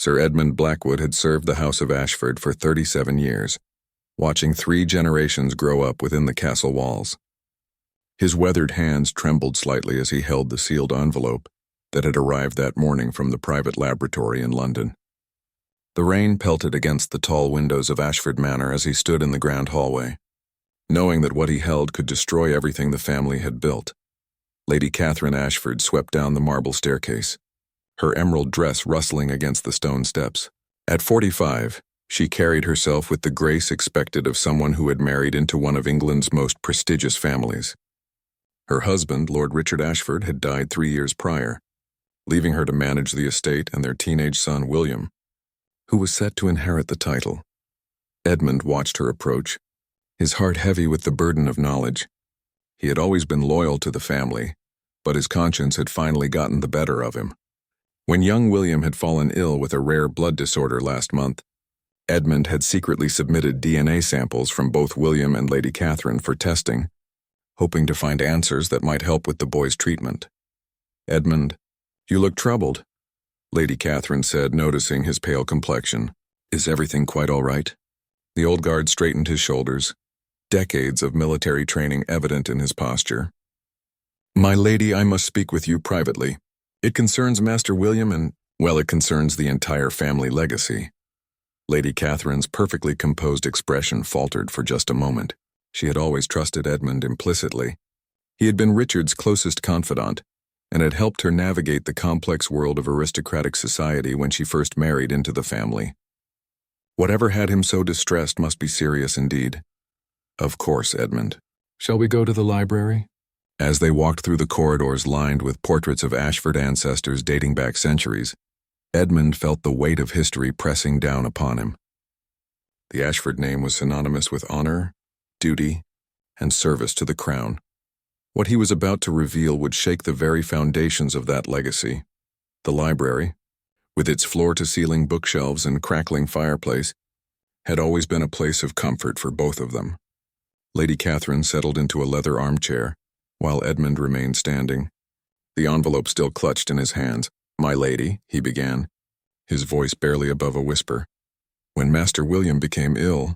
Sir Edmund Blackwood had served the House of Ashford for 37 years, watching 3 generations grow up within the castle walls. His weathered hands trembled slightly as he held the sealed envelope that had arrived that morning from the private laboratory in London. The rain pelted against the tall windows of Ashford Manor as he stood in the grand hallway, knowing that what he held could destroy everything the family had built. Lady Catherine Ashford swept down the marble staircase, her emerald dress rustling against the stone steps. At 45, she carried herself with the grace expected of someone who had married into one of England's most prestigious families. Her husband, Lord Richard Ashford, had died 3 years prior, leaving her to manage the estate and their teenage son, William, who was set to inherit the title. Edmund watched her approach, his heart heavy with the burden of knowledge. He had always been loyal to the family, but his conscience had finally gotten the better of him. When young William had fallen ill with a rare blood disorder last month, Edmund had secretly submitted DNA samples from both William and Lady Catherine for testing, hoping to find answers that might help with the boy's treatment. "Edmund, you look troubled," Lady Catherine said, noticing his pale complexion. "Is everything quite all right?" The old guard straightened his shoulders, decades of military training evident in his posture. "My lady, I must speak with you privately. It concerns Master William and, well, it concerns the entire family legacy." Lady Catherine's perfectly composed expression faltered for just a moment. She had always trusted Edmund implicitly. He had been Richard's closest confidant, and had helped her navigate the complex world of aristocratic society when she first married into the family. Whatever had him so distressed must be serious indeed. "Of course, Edmund. Shall we go to the library?" As they walked through the corridors lined with portraits of Ashford ancestors dating back centuries, Edmund felt the weight of history pressing down upon him. The Ashford name was synonymous with honor, duty, and service to the crown. What he was about to reveal would shake the very foundations of that legacy. The library, with its floor-to-ceiling bookshelves and crackling fireplace, had always been a place of comfort for both of them. Lady Catherine settled into a leather armchair, while Edmund remained standing, the envelope still clutched in his hands. "My lady," he began, his voice barely above a whisper. "When Master William became ill,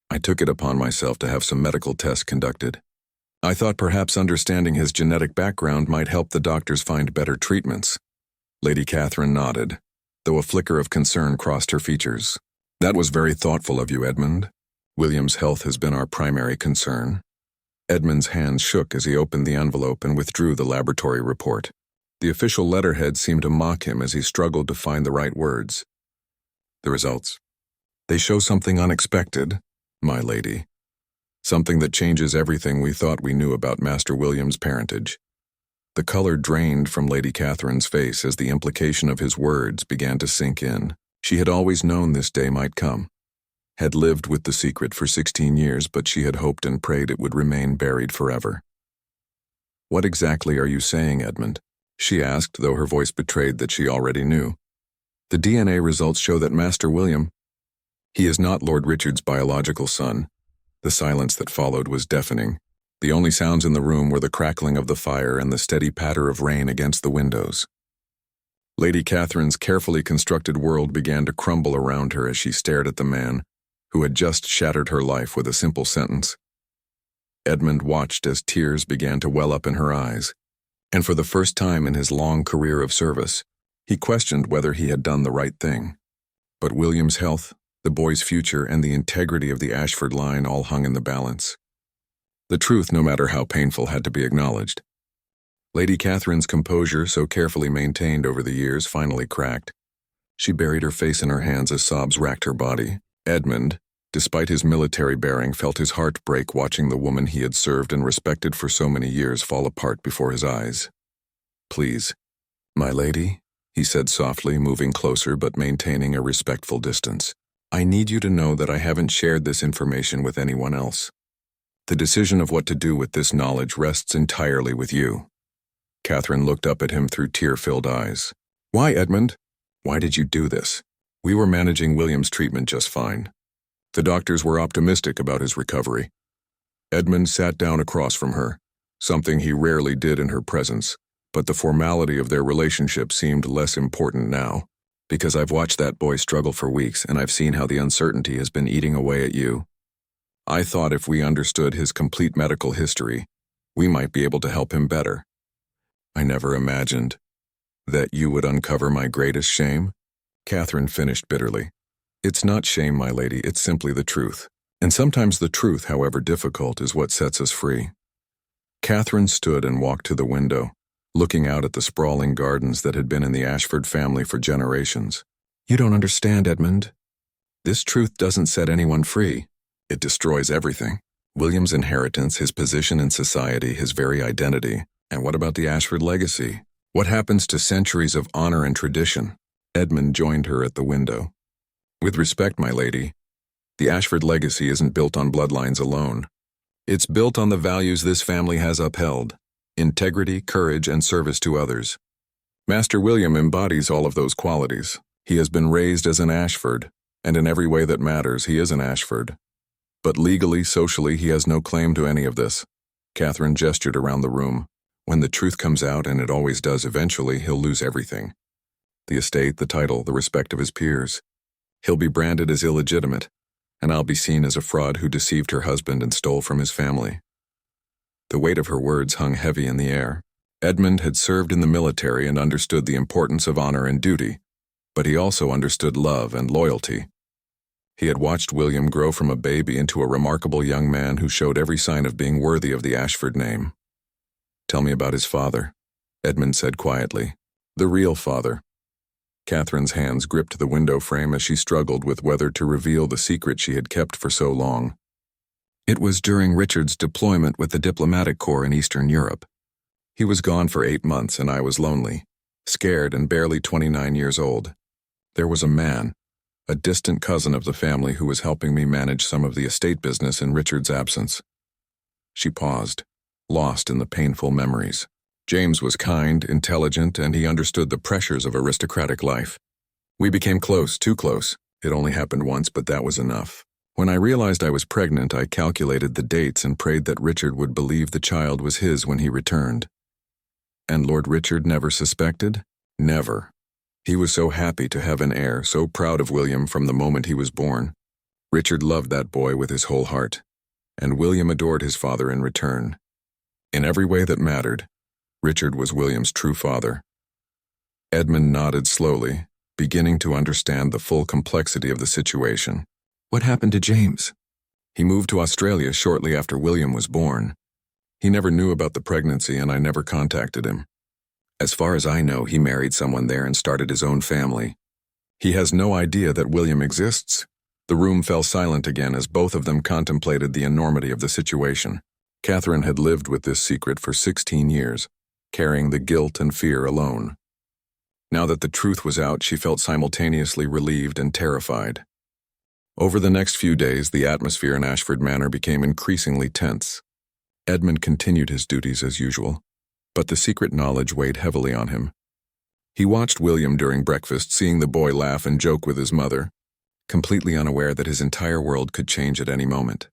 I took it upon myself to have some medical tests conducted. I thought perhaps understanding his genetic background might help the doctors find better treatments." Lady Catherine nodded, though a flicker of concern crossed her features. "That was very thoughtful of you, Edmund. William's health has been our primary concern." Edmund's hands shook as he opened the envelope and withdrew the laboratory report. The official letterhead seemed to mock him as he struggled to find the right words. "The results. They show something unexpected, my lady. Something that changes everything we thought we knew about Master William's parentage." The color drained from Lady Catherine's face as the implication of his words began to sink in. She had always known this day might come, had lived with the secret for 16 years, but she had hoped and prayed it would remain buried forever. "What exactly are you saying, Edmund?" she asked, though her voice betrayed that she already knew. "The DNA results show that Master William, he is not Lord Richard's biological son." The silence that followed was deafening. The only sounds in the room were the crackling of the fire and the steady patter of rain against the windows. Lady Catherine's carefully constructed world began to crumble around her as she stared at the man who had just shattered her life with a simple sentence. Edmund watched as tears began to well up in her eyes, and for the first time in his long career of service, he questioned whether he had done the right thing. But William's health, the boy's future, and the integrity of the Ashford line all hung in the balance. The truth, no matter how painful, had to be acknowledged. Lady Catherine's composure, so carefully maintained over the years, finally cracked. She buried her face in her hands as sobs racked her body. Edmund, despite his military bearing, felt his heart break watching the woman he had served and respected for so many years fall apart before his eyes. "Please, my lady," he said softly, moving closer but maintaining a respectful distance. "I need you to know that I haven't shared this information with anyone else. The decision of what to do with this knowledge rests entirely with you." Catherine looked up at him through tear-filled eyes. "Why, Edmund? Why did you do this? We were managing William's treatment just fine. The doctors were optimistic about his recovery." Edmund sat down across from her, something he rarely did in her presence, but the formality of their relationship seemed less important now. Because I've watched that boy struggle for weeks and I've seen how the uncertainty has been eating away at you. I thought if we understood his complete medical history, we might be able to help him better. I never imagined that you would uncover my greatest shame. Catherine finished bitterly. It's not shame, my lady, it's simply the truth. And sometimes the truth, however difficult, is what sets us free. Catherine stood and walked to the window, looking out at the sprawling gardens that had been in the Ashford family for generations. You don't understand, Edmund. This truth doesn't set anyone free. It destroys everything. William's inheritance, his position in society, his very identity. And what about the Ashford legacy? What happens to centuries of honor and tradition? Edmund joined her at the window. With respect, my lady, the Ashford legacy isn't built on bloodlines alone. It's built on the values this family has upheld: integrity, courage, and service to others. Master William embodies all of those qualities. He has been raised as an Ashford, and in every way that matters, he is an Ashford. But legally, socially, he has no claim to any of this. Catherine gestured around the room. When the truth comes out, and it always does eventually, he'll lose everything. The estate, the title, the respect of his peers. He'll be branded as illegitimate, and I'll be seen as a fraud who deceived her husband and stole from his family. The weight of her words hung heavy in the air. Edmund had served in the military and understood the importance of honor and duty, but he also understood love and loyalty. He had watched William grow from a baby into a remarkable young man who showed every sign of being worthy of the Ashford name. Tell me about his father, Edmund said quietly. The real father. Catherine's hands gripped the window frame as she struggled with whether to reveal the secret she had kept for so long. It was during Richard's deployment with the diplomatic corps in Eastern Europe. He was gone for 8 months and I was lonely, scared and barely 29 years old. There was a man, a distant cousin of the family, who was helping me manage some of the estate business in Richard's absence. She paused, lost in the painful memories. James was kind, intelligent, and he understood the pressures of aristocratic life. We became close, too close. It only happened once, but that was enough. When I realized I was pregnant, I calculated the dates and prayed that Richard would believe the child was his when he returned. And Lord Richard never suspected? Never. He was so happy to have an heir, so proud of William from the moment he was born. Richard loved that boy with his whole heart, and William adored his father in return. In every way that mattered, Richard was William's true father. Edmund nodded slowly, beginning to understand the full complexity of the situation. What happened to James? He moved to Australia shortly after William was born. He never knew about the pregnancy and I never contacted him. As far as I know, he married someone there and started his own family. He has no idea that William exists. The room fell silent again as both of them contemplated the enormity of the situation. Catherine had lived with this secret for 16 years, carrying the guilt and fear alone. Now that the truth was out, she felt simultaneously relieved and terrified. Over the next few days, the atmosphere in Ashford Manor became increasingly tense. Edmund continued his duties as usual, but the secret knowledge weighed heavily on him. He watched William during breakfast, seeing the boy laugh and joke with his mother, completely unaware that his entire world could change at any moment.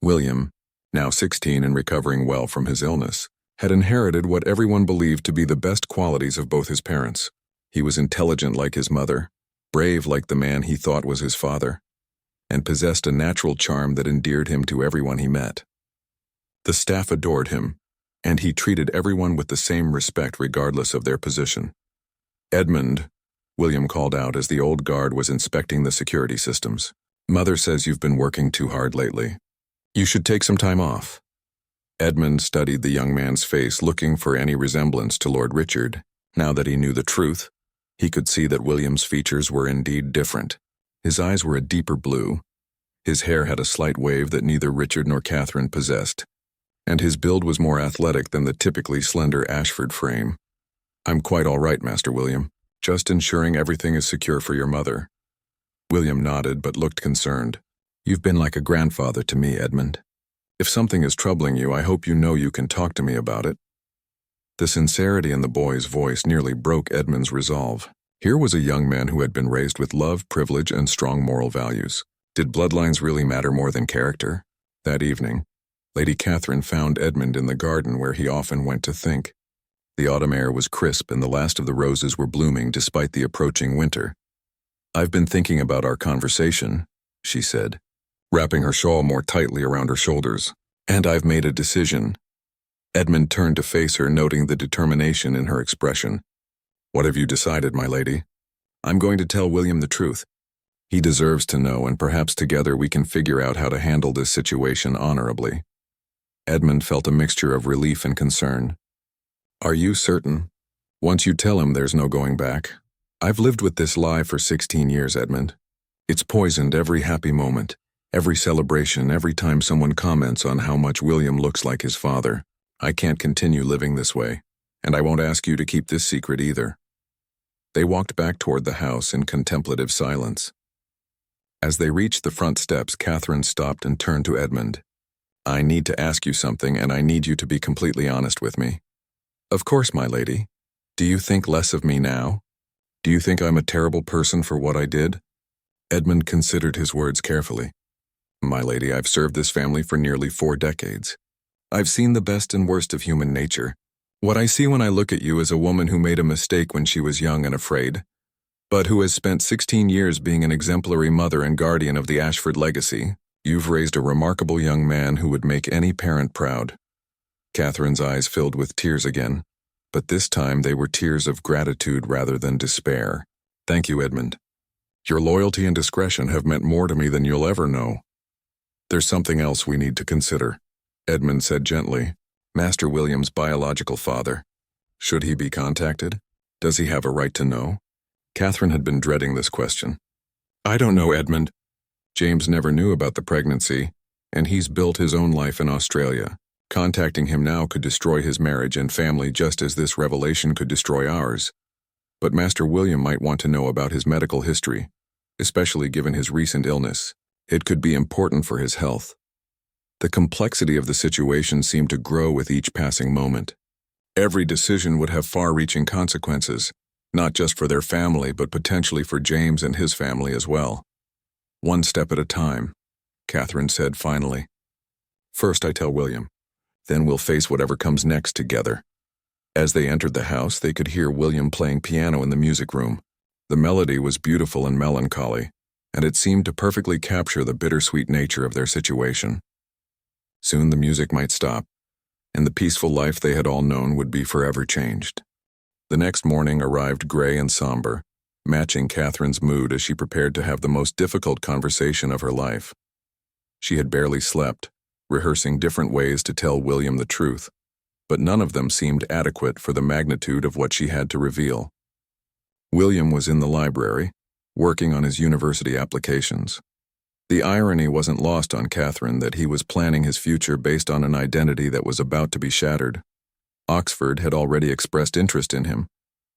William, now 16 and recovering well from his illness, had inherited what everyone believed to be the best qualities of both his parents. He was intelligent like his mother, brave like the man he thought was his father, and possessed a natural charm that endeared him to everyone he met. The staff adored him, and he treated everyone with the same respect regardless of their position. Edmund, William called out as the old guard was inspecting the security systems. Mother says you've been working too hard lately. You should take some time off. Edmund studied the young man's face, looking for any resemblance to Lord Richard. Now that he knew the truth, he could see that William's features were indeed different. His eyes were a deeper blue. His hair had a slight wave that neither Richard nor Catherine possessed, and his build was more athletic than the typically slender Ashford frame. I'm quite all right, Master William. Just ensuring everything is secure for your mother. William nodded but looked concerned. You've been like a grandfather to me, Edmund. If something is troubling you, I hope you know you can talk to me about it. The sincerity in the boy's voice nearly broke Edmund's resolve. Here was a young man who had been raised with love, privilege, and strong moral values. Did bloodlines really matter more than character? That evening, Lady Catherine found Edmund in the garden where he often went to think. The autumn air was crisp and the last of the roses were blooming despite the approaching winter. "I've been thinking about our conversation," she said, wrapping her shawl more tightly around her shoulders. "And I've made a decision." Edmund turned to face her, noting the determination in her expression. "What have you decided, my lady?" "I'm going to tell William the truth. He deserves to know, and perhaps together we can figure out how to handle this situation honorably." Edmund felt a mixture of relief and concern. "Are you certain? Once you tell him, there's no going back. I've lived with this lie for 16 years, Edmund. It's poisoned every happy moment, every celebration, every time someone comments on how much William looks like his father. I can't continue living this way, and I won't ask you to keep this secret either." They walked back toward the house in contemplative silence. As they reached the front steps, Catherine stopped and turned to Edmund. "I need to ask you something, and I need you to be completely honest with me." "Of course, my lady. Do you think less of me now? Do you think I'm a terrible person for what I did?" Edmund considered his words carefully. "My lady, I've served this family for nearly 4 decades. I've seen the best and worst of human nature. What I see when I look at you is a woman who made a mistake when she was young and afraid, but who has spent 16 years being an exemplary mother and guardian of the Ashford legacy. You've raised a remarkable young man who would make any parent proud." Catherine's eyes filled with tears again, but this time they were tears of gratitude rather than despair. "Thank you, Edmund. Your loyalty and discretion have meant more to me than you'll ever know." "There's something else we need to consider," Edmund said gently. "Master William's biological father. Should he be contacted? Does he have a right to know?" Catherine had been dreading this question. "I don't know, Edmund. James never knew about the pregnancy, and he's built his own life in Australia. Contacting him now could destroy his marriage and family just as this revelation could destroy ours. But Master William might want to know about his medical history, especially given his recent illness. It could be important for his health." The complexity of the situation seemed to grow with each passing moment. Every decision would have far-reaching consequences, not just for their family but potentially for James and his family as well. "One step at a time," Catherine said finally. "First I tell William. Then we'll face whatever comes next together." As they entered the house, they could hear William playing piano in the music room. The melody was beautiful and melancholy, and it seemed to perfectly capture the bittersweet nature of their situation. Soon the music might stop, and the peaceful life they had all known would be forever changed. The next morning arrived gray and somber, matching Catherine's mood as she prepared to have the most difficult conversation of her life. She had barely slept, rehearsing different ways to tell William the truth, but none of them seemed adequate for the magnitude of what she had to reveal. William was in the library, working on his university applications. The irony wasn't lost on Catherine that he was planning his future based on an identity that was about to be shattered. Oxford had already expressed interest in him,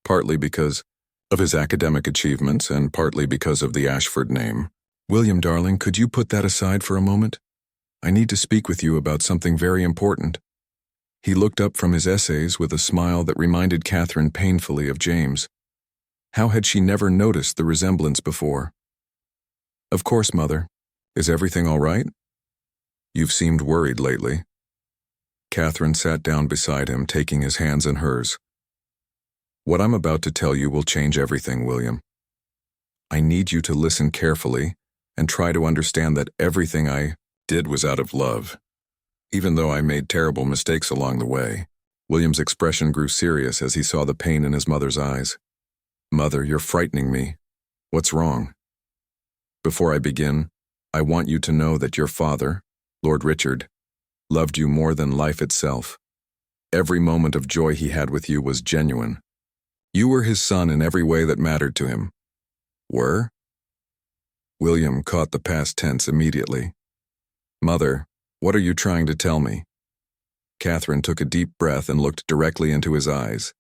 partly because of his academic achievements and partly because of the Ashford name. "William, darling, could you put that aside for a moment? I need to speak with you about something very important." He looked up from his essays with a smile that reminded Catherine painfully of James. How had she never noticed the resemblance before? "Of course, Mother. Is everything all right? You've seemed worried lately." Catherine sat down beside him, taking his hands in hers. "What I'm about to tell you will change everything, William. I need you to listen carefully and try to understand that everything I did was out of love, even though I made terrible mistakes along the way." William's expression grew serious as he saw the pain in his mother's eyes. "Mother, you're frightening me. What's wrong?" "Before I begin, I want you to know that your father, Lord Richard, loved you more than life itself. Every moment of joy he had with you was genuine. You were his son in every way that mattered to him." "Were?" William caught the past tense immediately. "Mother, what are you trying to tell me?" Catherine took a deep breath and looked directly into his eyes.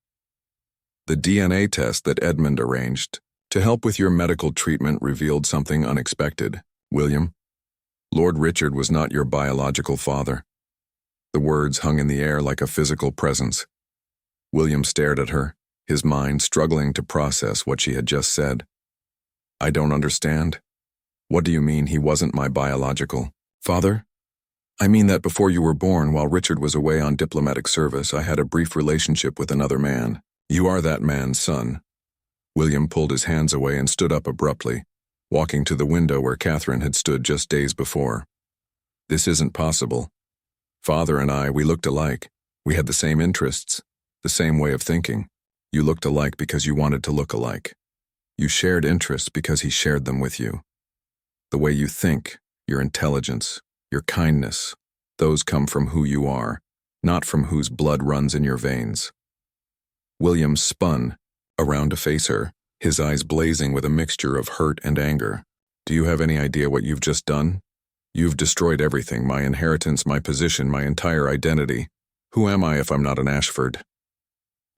"The DNA test that Edmund arranged to help with your medical treatment revealed something unexpected. William, Lord Richard was not your biological father." The words hung in the air like a physical presence. William stared at her, his mind struggling to process what she had just said. "I don't understand. What do you mean he wasn't my biological father?" I mean that before you were born, while Richard was away on diplomatic service, I had a brief relationship with another man. You are that man's son." William pulled his hands away and stood up abruptly, walking to the window where Catherine had stood just days before. "This isn't possible. Father and I, we looked alike. We had the same interests, the same way of thinking. You looked alike because you wanted to look alike. You shared interests because he shared them with you. The way you think, your intelligence, your kindness, those come from who you are, not from whose blood runs in your veins." William spun around to face her, his eyes blazing with a mixture of hurt and anger. "Do you have any idea what you've just done? You've destroyed everything, my inheritance, my position, my entire identity. Who am I if I'm not an Ashford?"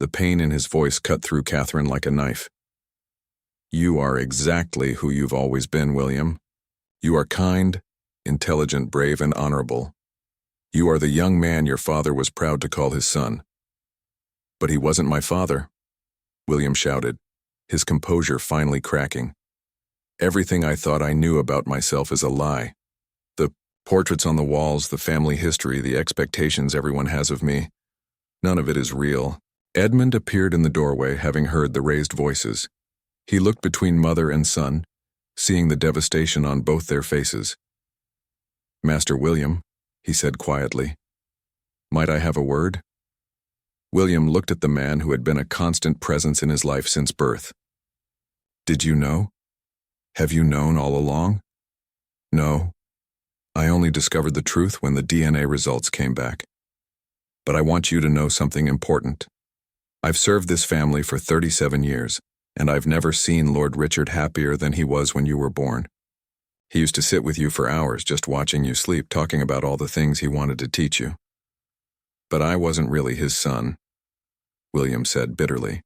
The pain in his voice cut through Catherine like a knife. "You are exactly who you've always been, William. You are kind, intelligent, brave, and honorable. You are the young man your father was proud to call his son." "But he wasn't my father," William shouted, his composure finally cracking. "Everything I thought I knew about myself is a lie. The portraits on the walls, the family history, the expectations everyone has of me, none of it is real." Edmund appeared in the doorway, having heard the raised voices. He looked between mother and son, seeing the devastation on both their faces. "Master William," he said quietly, "might I have a word?" William looked at the man who had been a constant presence in his life since birth. "Did you know? Have you known all along?" "No. I only discovered the truth when the DNA results came back. But I want you to know something important. I've served this family for 37 years, and I've never seen Lord Richard happier than he was when you were born. He used to sit with you for hours just watching you sleep, talking about all the things he wanted to teach you. But I wasn't really his son," William said bitterly.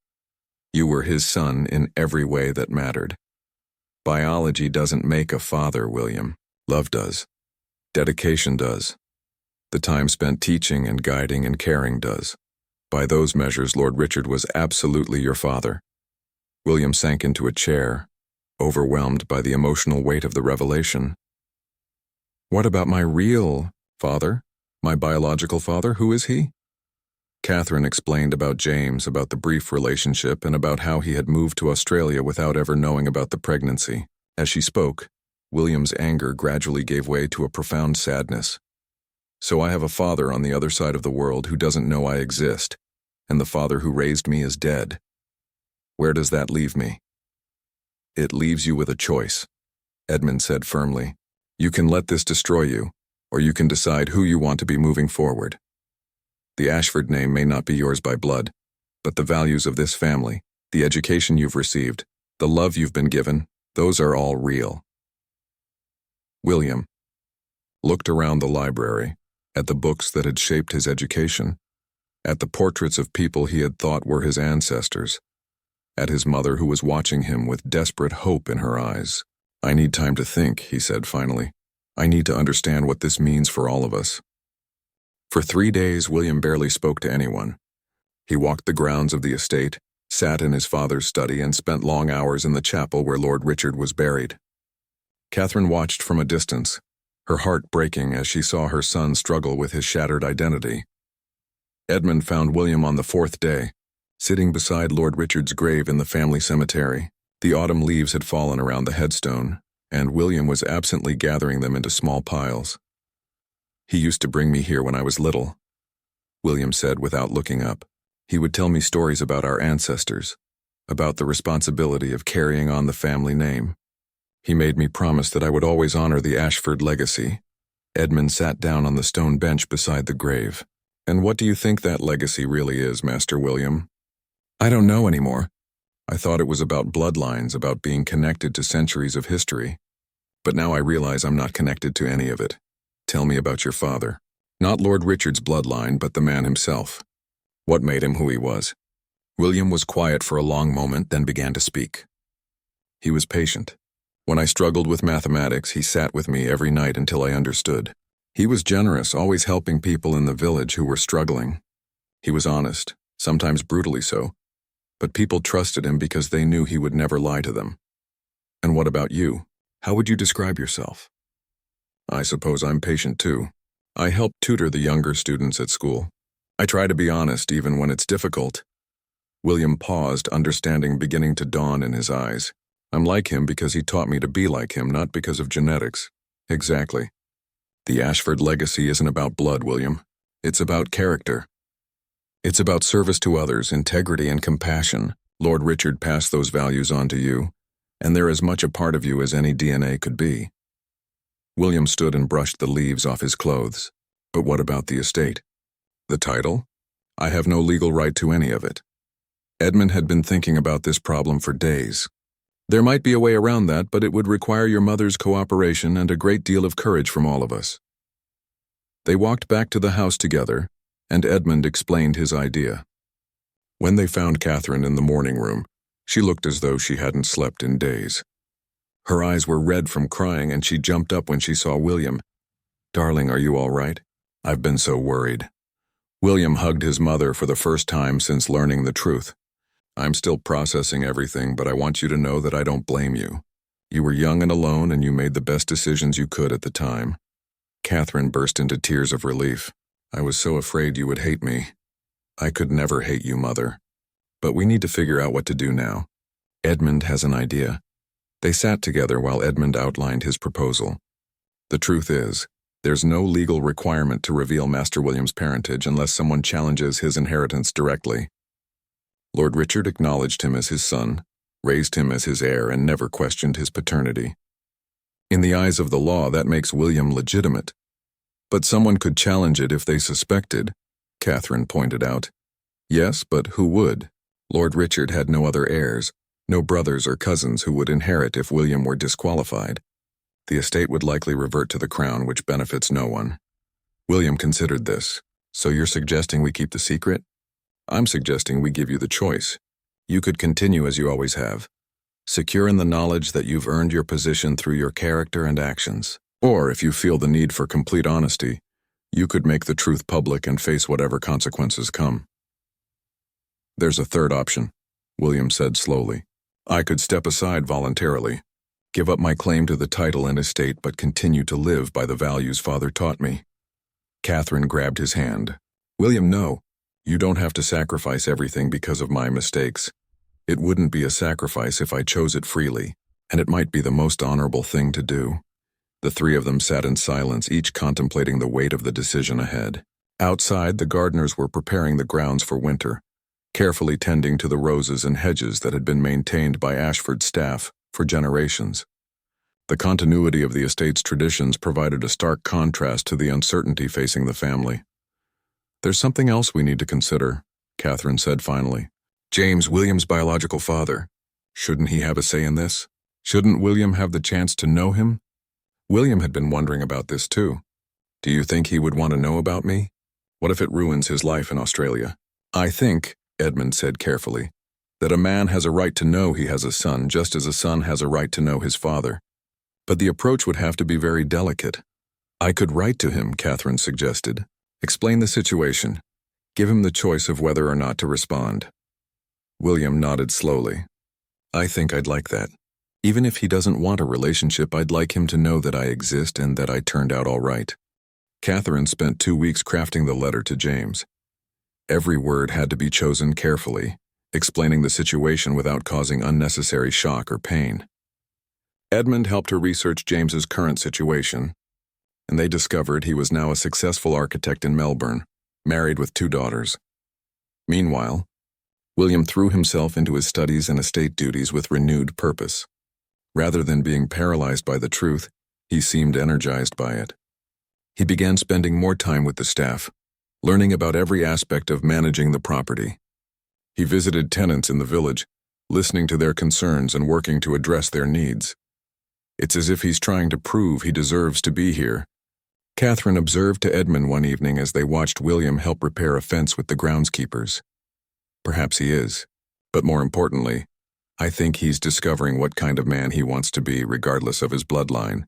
"You were his son in every way that mattered. Biology doesn't make a father, William. Love does. Dedication does. The time spent teaching and guiding and caring does. By those measures, Lord Richard was absolutely your father." William sank into a chair, overwhelmed by the emotional weight of the revelation. "What about my real father? My biological father? Who is he?" Catherine explained about James, about the brief relationship, and about how he had moved to Australia without ever knowing about the pregnancy. As she spoke, William's anger gradually gave way to a profound sadness. "So I have a father on the other side of the world who doesn't know I exist, and the father who raised me is dead. Where does that leave me?" "It leaves you with a choice," Edmund said firmly. "You can let this destroy you, or you can decide who you want to be moving forward. The Ashford name may not be yours by blood, but the values of this family, the education you've received, the love you've been given, those are all real." William looked around the library, at the books that had shaped his education, at the portraits of people he had thought were his ancestors, at his mother who was watching him with desperate hope in her eyes. "I need time to think," he said finally. "I need to understand what this means for all of us." For 3 days, William barely spoke to anyone. He walked the grounds of the estate, sat in his father's study, and spent long hours in the chapel where Lord Richard was buried. Catherine watched from a distance, her heart breaking as she saw her son struggle with his shattered identity. Edmund found William on the 4th day, sitting beside Lord Richard's grave in the family cemetery. The autumn leaves had fallen around the headstone, and William was absently gathering them into small piles. "He used to bring me here when I was little," William said without looking up. "He would tell me stories about our ancestors, about the responsibility of carrying on the family name. He made me promise that I would always honor the Ashford legacy." Edmund sat down on the stone bench beside the grave. "And what do you think that legacy really is, Master William?" "I don't know anymore. I thought it was about bloodlines, about being connected to centuries of history. But now I realize I'm not connected to any of it. Tell me about your father. Not Lord Richard's bloodline, but the man himself. What made him who he was?" William was quiet for a long moment, then began to speak. "He was patient. When I struggled with mathematics, he sat with me every night until I understood. He was generous, always helping people in the village who were struggling. He was honest, sometimes brutally so, but people trusted him because they knew he would never lie to them." "And what about you? How would you describe yourself?" "I suppose I'm patient too. I help tutor the younger students at school. I try to be honest even when it's difficult. William paused, understanding beginning to dawn in his eyes. I'm like him because he taught me to be like him, not because of genetics. Exactly. The Ashford legacy isn't about blood, William. It's about character. It's about service to others, integrity and compassion. Lord Richard passed those values on to you, and they're as much a part of you as any DNA could be. William stood and brushed the leaves off his clothes. But what about the estate? The title? I have no legal right to any of it. Edmund had been thinking about this problem for days. There might be a way around that, but it would require your mother's cooperation and a great deal of courage from all of us. They walked back to the house together, and Edmund explained his idea. When they found Catherine in the morning room, she looked as though she hadn't slept in days. Her eyes were red from crying, and she jumped up when she saw William. Darling, are you all right? I've been so worried. William hugged his mother for the first time since learning the truth. I'm still processing everything, but I want you to know that I don't blame you. You were young and alone, and you made the best decisions you could at the time. Catherine burst into tears of relief. I was so afraid you would hate me. I could never hate you, Mother. But we need to figure out what to do now. Edmund has an idea. They sat together while Edmund outlined his proposal. The truth is, there's no legal requirement to reveal Master William's parentage unless someone challenges his inheritance directly. Lord Richard acknowledged him as his son, raised him as his heir, and never questioned his paternity. In the eyes of the law, that makes William legitimate. But someone could challenge it if they suspected, Catherine pointed out. Yes, but who would? Lord Richard had no other heirs, no brothers or cousins who would inherit if William were disqualified. The estate would likely revert to the crown, which benefits no one. William considered this. So you're suggesting we keep the secret? I'm suggesting we give you the choice. You could continue as you always have, secure in the knowledge that you've earned your position through your character and actions. Or, if you feel the need for complete honesty, you could make the truth public and face whatever consequences come. There's a third option, William said slowly. I could step aside voluntarily, give up my claim to the title and estate, but continue to live by the values Father taught me. Catherine grabbed his hand. William, no. You don't have to sacrifice everything because of my mistakes. It wouldn't be a sacrifice if I chose it freely, and it might be the most honorable thing to do. The three of them sat in silence, each contemplating the weight of the decision ahead. Outside, the gardeners were preparing the grounds for winter, carefully tending to the roses and hedges that had been maintained by Ashford's staff for generations. The continuity of the estate's traditions provided a stark contrast to the uncertainty facing the family. There's something else we need to consider, Catherine said finally. James, William's biological father. Shouldn't he have a say in this? Shouldn't William have the chance to know him? William had been wondering about this too. Do you think he would want to know about me? What if it ruins his life in Australia? I think, Edmund said carefully, that a man has a right to know he has a son, just as a son has a right to know his father. But the approach would have to be very delicate. I could write to him, Catherine suggested. Explain the situation. Give him the choice of whether or not to respond. William nodded slowly. I think I'd like that. Even if he doesn't want a relationship, I'd like him to know that I exist and that I turned out all right. Catherine spent 2 weeks crafting the letter to James. Every word had to be chosen carefully, explaining the situation without causing unnecessary shock or pain. Edmund helped her research James's current situation, and they discovered he was now a successful architect in Melbourne, married with 2 daughters. Meanwhile, William threw himself into his studies and estate duties with renewed purpose. Rather than being paralyzed by the truth, he seemed energized by it. He began spending more time with the staff, learning about every aspect of managing the property. He visited tenants in the village, listening to their concerns and working to address their needs. It's as if he's trying to prove he deserves to be here. Catherine observed to Edmund one evening as they watched William help repair a fence with the groundskeepers. Perhaps he is, but more importantly, I think he's discovering what kind of man he wants to be, regardless of his bloodline.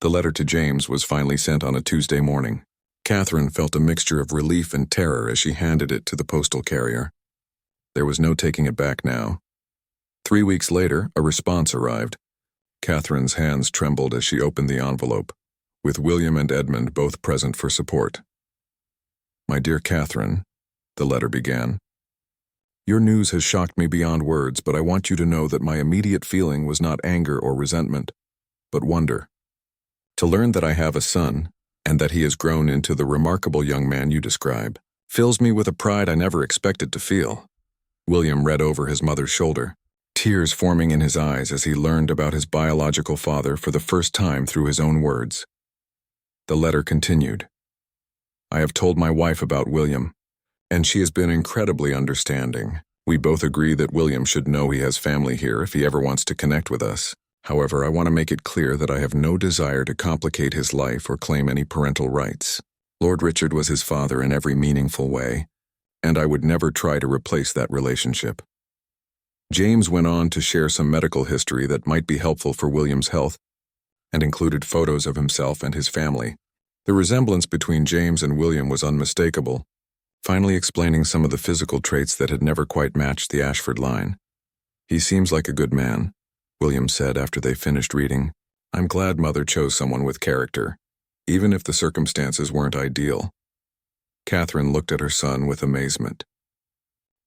The letter to James was finally sent on a Tuesday morning. Catherine felt a mixture of relief and terror as she handed it to the postal carrier. There was no taking it back now. 3 weeks later, a response arrived. Catherine's hands trembled as she opened the envelope. with William and Edmund both present for support. "My dear Catherine," the letter began, "your news has shocked me beyond words, but I want you to know that my immediate feeling was not anger or resentment, but wonder. To learn that I have a son, and that he has grown into the remarkable young man you describe, fills me with a pride I never expected to feel." William read over his mother's shoulder, tears forming in his eyes as he learned about his biological father for the first time through his own words. The letter continued, "I have told my wife about William, and she has been incredibly understanding. We both agree that William should know he has family here if he ever wants to connect with us. However, I want to make it clear that I have no desire to complicate his life or claim any parental rights. Lord Richard was his father in every meaningful way, and I would never try to replace that relationship." James went on to share some medical history that might be helpful for William's health, and included photos of himself and his family. The resemblance between James and William was unmistakable, finally explaining some of the physical traits that had never quite matched the Ashford line. "He seems like a good man," William said after they finished reading. "I'm glad Mother chose someone with character, even if the circumstances weren't ideal." Catherine looked at her son with amazement.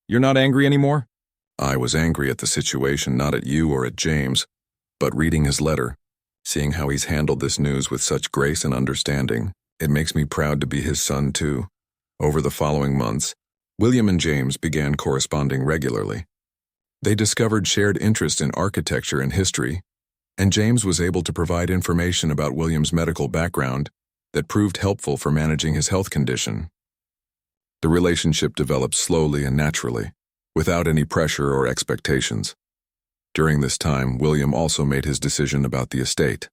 "You're not angry anymore?" "I was angry at the situation, not at you or at James, but reading his letter, seeing how he's handled this news with such grace and understanding, it makes me proud to be his son too." Over the following months, William and James began corresponding regularly. They discovered shared interest in architecture and history, and James was able to provide information about William's medical background that proved helpful for managing his health condition. The relationship developed slowly and naturally, without any pressure or expectations. During this time, William also made his decision about the estate.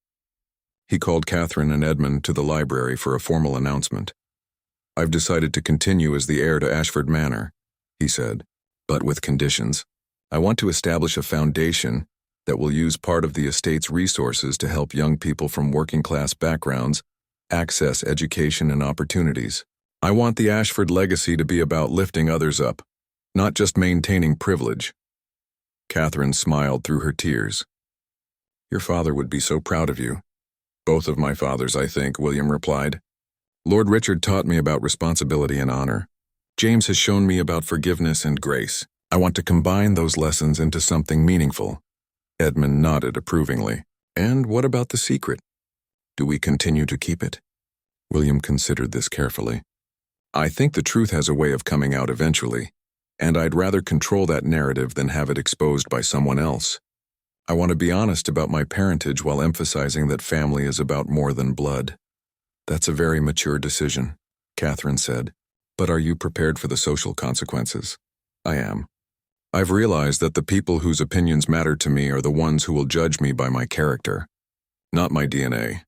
He called Catherine and Edmund to the library for a formal announcement. "I've decided to continue as the heir to Ashford Manor," he said, "but with conditions. I want to establish a foundation that will use part of the estate's resources to help young people from working-class backgrounds access education and opportunities. I want the Ashford legacy to be about lifting others up, not just maintaining privilege." Catherine smiled through her tears. "Your father would be so proud of you." "Both of my fathers, I think," William replied. "Lord Richard taught me about responsibility and honor. James has shown me about forgiveness and grace. I want to combine those lessons into something meaningful." Edmund nodded approvingly. "And what about the secret? Do we continue to keep it?" William considered this carefully. "I think the truth has a way of coming out eventually, and I'd rather control that narrative than have it exposed by someone else. I want to be honest about my parentage while emphasizing that family is about more than blood." "That's a very mature decision," Catherine said. "But are you prepared for the social consequences?" "I am. I've realized that the people whose opinions matter to me are the ones who will judge me by my character, not my DNA.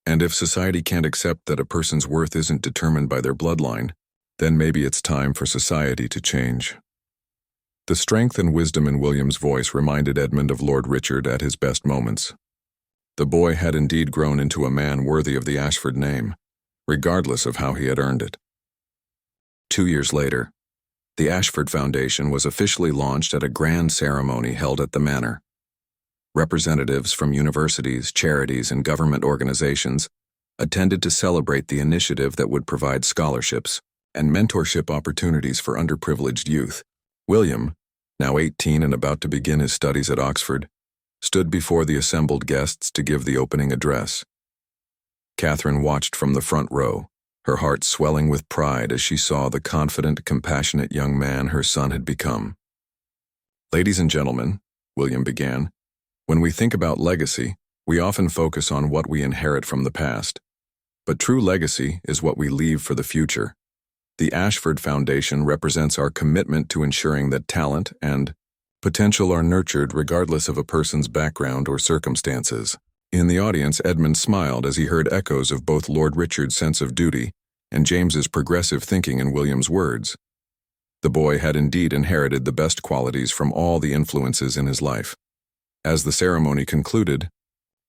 And if society can't accept that a person's worth isn't determined by their bloodline, then maybe it's time for society to change." The strength and wisdom in William's voice reminded Edmund of Lord Richard at his best moments. The boy had indeed grown into a man worthy of the Ashford name, regardless of how he had earned it. 2 years later, the Ashford Foundation was officially launched at a grand ceremony held at the manor. Representatives from universities, charities, and government organizations attended to celebrate the initiative that would provide scholarships and mentorship opportunities for underprivileged youth. William, now 18 and about to begin his studies at Oxford, stood before the assembled guests to give the opening address. Catherine watched from the front row, her heart swelling with pride as she saw the confident, compassionate young man her son had become. "Ladies and gentlemen," William began, "when we think about legacy, we often focus on what we inherit from the past. But true legacy is what we leave for the future. The Ashford Foundation represents our commitment to ensuring that talent and potential are nurtured regardless of a person's background or circumstances." In the audience, Edmund smiled as he heard echoes of both Lord Richard's sense of duty and James's progressive thinking in William's words. The boy had indeed inherited the best qualities from all the influences in his life. As the ceremony concluded,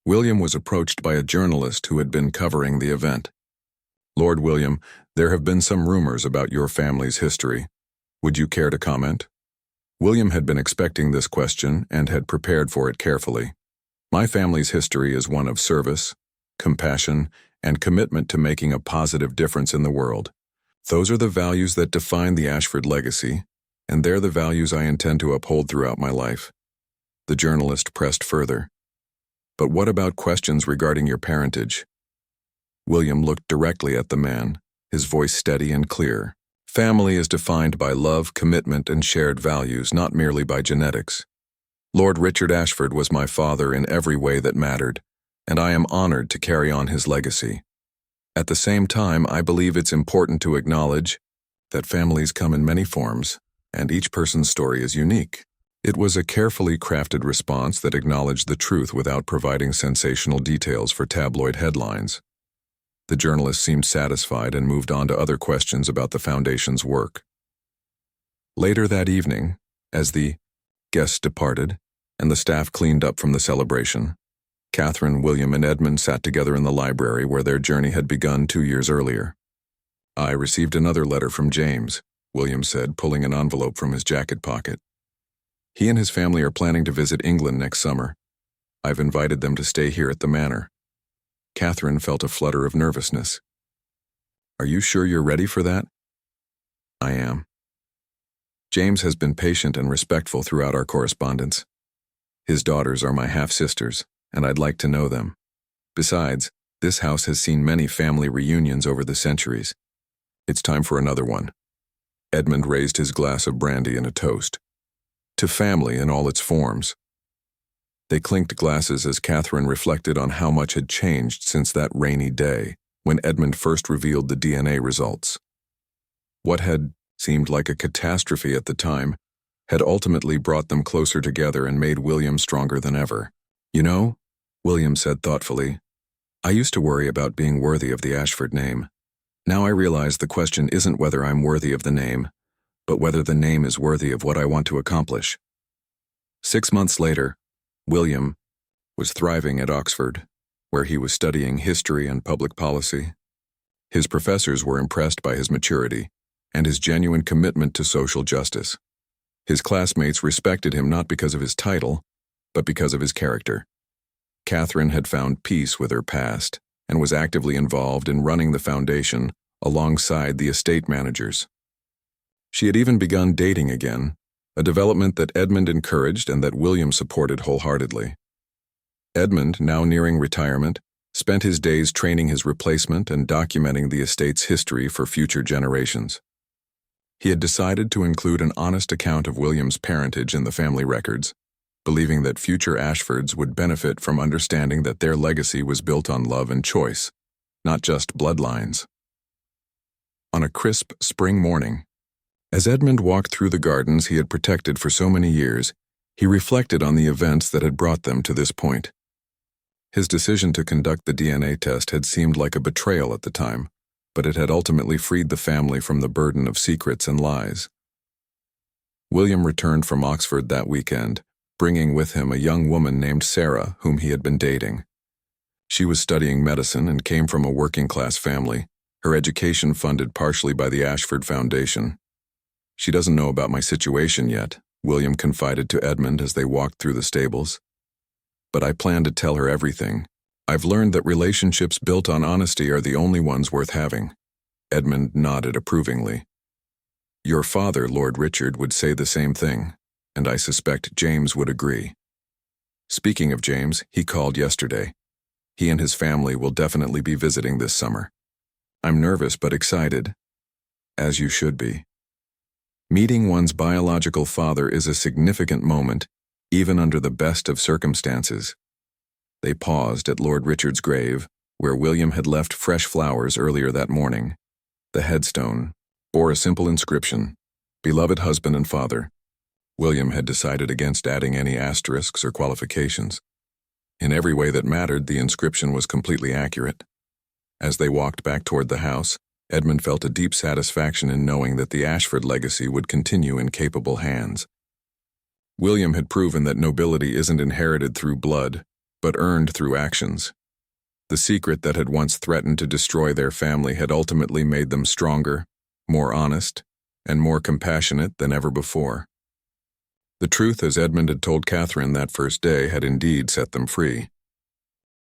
William was approached by a journalist who had been covering the event. "Lord William, there have been some rumors about your family's history. Would you care to comment?" William had been expecting this question and had prepared for it carefully. "My family's history is one of service, compassion, and commitment to making a positive difference in the world. Those are the values that define the Ashford legacy, and they're the values I intend to uphold throughout my life. The journalist pressed further. But what about questions regarding your parentage? William looked directly at the man, his voice steady and clear. Family is defined by love, commitment, and shared values, not merely by genetics. Lord Richard Ashford was my father in every way that mattered, and I am honored to carry on his legacy. At the same time, I believe it's important to acknowledge that families come in many forms, and each person's story is unique. It was a carefully crafted response that acknowledged the truth without providing sensational details for tabloid headlines. The journalist seemed satisfied and moved on to other questions about the Foundation's work. Later that evening, as the guests departed and the staff cleaned up from the celebration, Catherine, William, and Edmund sat together in the library where their journey had begun 2 years earlier. I received another letter from James, William said, pulling an envelope from his jacket pocket. He and his family are planning to visit England next summer. I've invited them to stay here at the manor. Catherine felt a flutter of nervousness. Are you sure you're ready for that? I am. James has been patient and respectful throughout our correspondence. His daughters are my half-sisters, and I'd like to know them. Besides, this house has seen many family reunions over the centuries. It's time for another one. Edmund raised his glass of brandy in a toast. To family in all its forms. They clinked glasses as Catherine reflected on how much had changed since that rainy day when Edmund first revealed the DNA results. What had seemed like a catastrophe at the time had ultimately brought them closer together and made William stronger than ever. You know, William said thoughtfully, I used to worry about being worthy of the Ashford name. Now I realize the question isn't whether I'm worthy of the name, but whether the name is worthy of what I want to accomplish. 6 months later, William was thriving at Oxford, where he was studying history and public policy. His professors were impressed by his maturity and his genuine commitment to social justice. His classmates respected him not because of his title, but because of his character. Catherine had found peace with her past and was actively involved in running the foundation alongside the estate managers. She had even begun dating again, a development that Edmund encouraged and that William supported wholeheartedly. Edmund, now nearing retirement, spent his days training his replacement and documenting the estate's history for future generations. He had decided to include an honest account of William's parentage in the family records, believing that future Ashfords would benefit from understanding that their legacy was built on love and choice, not just bloodlines. On a crisp spring morning, as Edmund walked through the gardens he had protected for so many years, he reflected on the events that had brought them to this point. His decision to conduct the DNA test had seemed like a betrayal at the time, but it had ultimately freed the family from the burden of secrets and lies. William returned from Oxford that weekend, bringing with him a young woman named Sarah, whom he had been dating. She was studying medicine and came from a working-class family, her education funded partially by the Ashford Foundation. She doesn't know about my situation yet, William confided to Edmund as they walked through the stables. But I plan to tell her everything. I've learned that relationships built on honesty are the only ones worth having. Edmund nodded approvingly. Your father, Lord Richard, would say the same thing, and I suspect James would agree. Speaking of James, he called yesterday. He and his family will definitely be visiting this summer. I'm nervous but excited, as you should be. Meeting one's biological father is a significant moment, even under the best of circumstances. They paused at Lord Richard's grave, where William had left fresh flowers earlier that morning. The headstone bore a simple inscription, Beloved husband and father. William had decided against adding any asterisks or qualifications. In every way that mattered, the inscription was completely accurate. As they walked back toward the house, Edmund felt a deep satisfaction in knowing that the Ashford legacy would continue in capable hands. William had proven that nobility isn't inherited through blood, but earned through actions. The secret that had once threatened to destroy their family had ultimately made them stronger, more honest, and more compassionate than ever before. The truth, as Edmund had told Catherine that first day, had indeed set them free.